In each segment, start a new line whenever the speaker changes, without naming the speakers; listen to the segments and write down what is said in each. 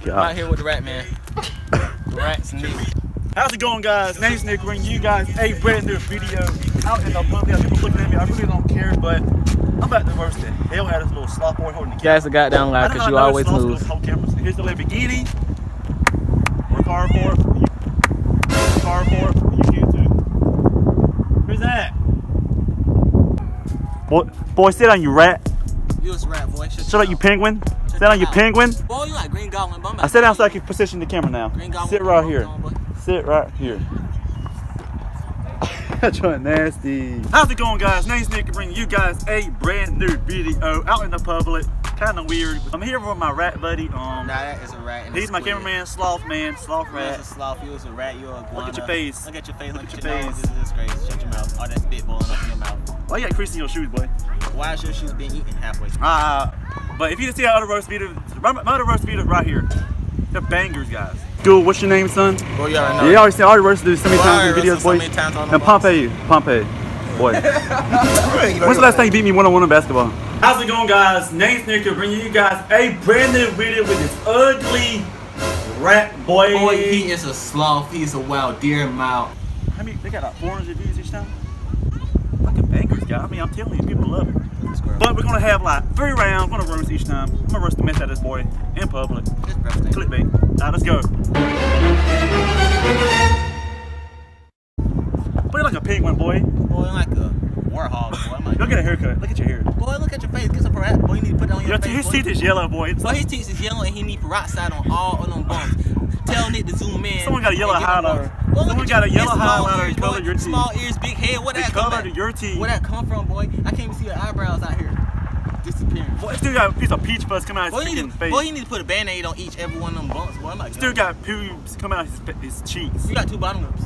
I'm out here with the Rat Man. The Rats and Nick.
How's it going, guys? Name's Nick, bringing you guys a brand new video out in the public. People looking at me, I really don't care, but I'm about to roast the hell out of this little sloth boy holding the camera.
That's a goddamn lie, because you always move.
Here's the Lamborghini. Work hard for it. Work hard for it. You can too. Where's that? Boy, sit down, you rat.
You was a rat, boy.
Shut up, you penguin. Sit down, you penguin.
Boy, you like Green Goblin.
I sit down so I can position the camera now. Sit right here. Sit right here. That's nasty. How's it going, guys? Name's Nick, bringing you guys a brand new video out in the public. Kind of weird. I'm here with my rat buddy.
Nah, that is a rat.
He's my cameraman, Sloth Man, Sloth Rat.
You're a sloth. You was a rat. You're a iguana.
Look at your face.
Look at your face.
Look
Look
at
at
your
your
face.
nose. This is crazy. Shut your mouth. All that spit blowing up in your mouth.
Why you got crease in your shoes, boy?
Why is your shoes being eaten halfway?
But if you didn't see our other roast video, my other roast video right here. They're bangers, guys. Dude, what's your name, son?
Boy, you already know.
Yeah, you already roasted this so many times in videos, boy.
So many times on
And Pompey, boy. When's the last time you beat me one-on-one in basketball? How's it going, guys? Name's Nick, bringing you guys a brand new video with this ugly rat boy.
Boy, he is a sloth. He's a wild deer mouth.
I mean, they got like 400 views each time. Fucking bangers, guys. I mean, I'm telling you, people love it. But we're gonna have like 3 rounds. We're gonna roast each time. I'm gonna roast the mess out of this boy in public. Clickbait. Alright, let's go. Boy, like a penguin, boy.
Boy, like a warhog, boy.
Go get a haircut. Look at your hair.
Boy, look at your face. Get some parrot. Boy, you need to put that on your face.
His teeth is yellow, boy.
Boy, his teeth is yellow and he need peroxide on all of them bumps. Tell Nick to zoom in.
Someone got a yellow highlighter. Someone got a yellow highlighter and color your teeth.
Small ears, big head. Where that come from?
Your teeth.
Where that come from, boy? I can't even see your eyebrows out here. Disappearing.
Boy, this dude got a piece of peach fuzz coming out of his freaking face.
Boy, you need to put a band-aid on every one of them bumps, boy.
This dude got pubes coming out of his cheeks.
You got 2 bottom lips.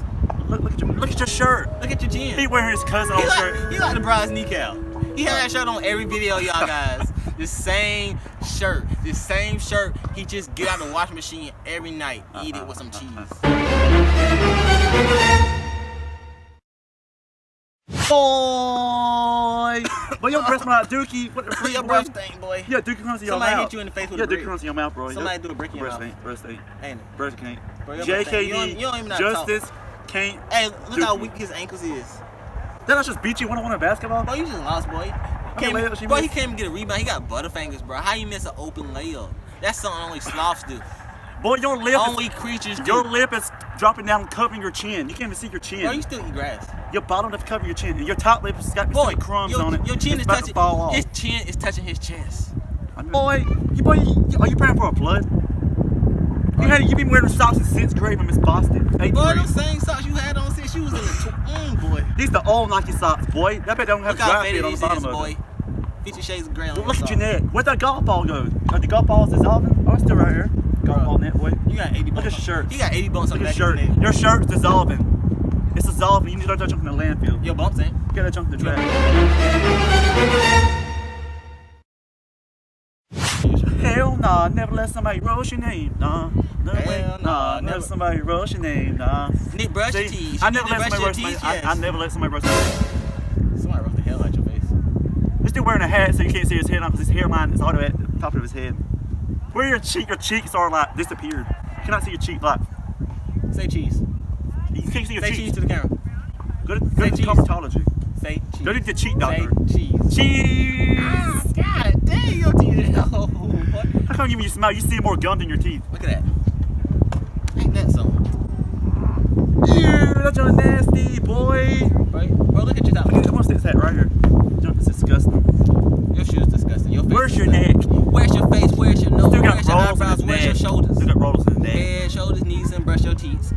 Look at your shirt.
Look at your chin.
He wearing his cousin old shirt.
He like the bride's kneecap. He had that shirt on every video, y'all guys. The same shirt. The same shirt. He just get out the washing machine every night, eat it with some cheese.
Boy! But your breath smell like dookie. What the
Your breath stink, boy.
Yeah, dookie comes in your
Somebody
mouth.
hit you in the face with
a
a brick.
dookie comes in your mouth, bro.
Somebody do a brick in your mouth.
Breast ain't.
Ain't it?
Breast can't.
Bro, your breath
JKD.
stink. You don't even know how to
Justice
talk.
can't.
Hey, look how weak his ankles is.
Did I just beat you one-on-one in basketball?
Boy, you just lost, boy. He can't even get a rebound. He got butterfingers, bro. How you miss an open layup? That's something only sloths do.
Boy, your lip
creatures do.
Your lip is dropping down, covering your chin. You can't even see your chin.
Bro, you still eat grass.
Your bottom lip cover your chin, and your top lip has got crumbs on it.
Your chin
it's
is
about
touching.
to fall off.
His chin is touching his chest.
Boy, are you praying for a flood? You been wearing socks since 6th grade from Miss Boston. 8th
boy,
grade.
those same socks you had on since you was in the boy.
These the old Nike socks, boy. That bet don't have dry fit on the bottom of it.
50 shades of gray on
Look at your neck. Where'd that golf ball go? Are the golf balls dissolving? Oh, it's still right here. Golf ball net, boy.
You got 80 bumps.
Look at your shirt.
You got 80 bumps on the back
shirt.
of your neck.
Your shirt's dissolving. It's dissolving. You need to start that junk in the landfill.
Your bumps ain't.
Get that junk in the trash. Hell nah, never let somebody roast your name, nah. No way, nah, never somebody roast your name, nah.
Nick, brush your teeth.
I never let somebody roast my teeth. I never let somebody roast my teeth.
Somebody roast the hell out your face.
This dude wearing a hat so you can't see his head on because his hairline is all the way at the top of his head. Where your cheeks are like disappeared. You cannot see your cheek like.
Say cheese.
You can't see your cheeks.
Say cheese to the camera.
Go to cosmetology.
Say cheese.
Go to the cheek doctor.
Say cheese.
Cheese.
Ah, God dang, your teeth. Oh, boy.
How come when you smile you see more gum than your teeth?
Look at that. Ain't that something?
Ew, that's a nasty boy.
Bro, look at your top.
I want to see this hat right here. Junk is disgusting.
Your shoe is disgusting. Your face.
Where's your neck?
Where's your face? Where's your nose?
Still got
Where's your
rolls in
eyebrows?
his
Where's your
neck.
shoulders?
Still got rolls in his neck.
Head, shoulders, knees, and brush your teeth.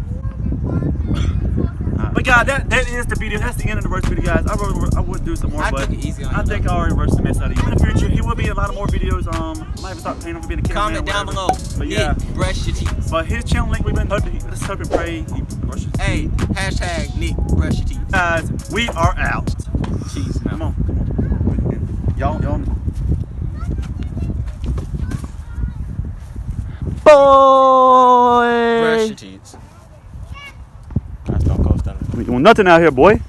But guys, that is the video. That's the end of the roast video, guys. I would do some more, but
took it easy on you,
I think I already roasted the mess out of you. In the future, he will be a lot of more videos. I might even start paying him for being a cameraman.
Comment down below.
But yeah,
Nick, brush your teeth.
but his channel link, let's hope and pray he brushes his teeth.
Hey, hashtag Nick, brush your teeth.
Guys, we are out.
Cheese, man.
Come on. Y'all. Boy!
Brush your teeth. That's Stone Cold Stunner.
We doing nothing out here, boy.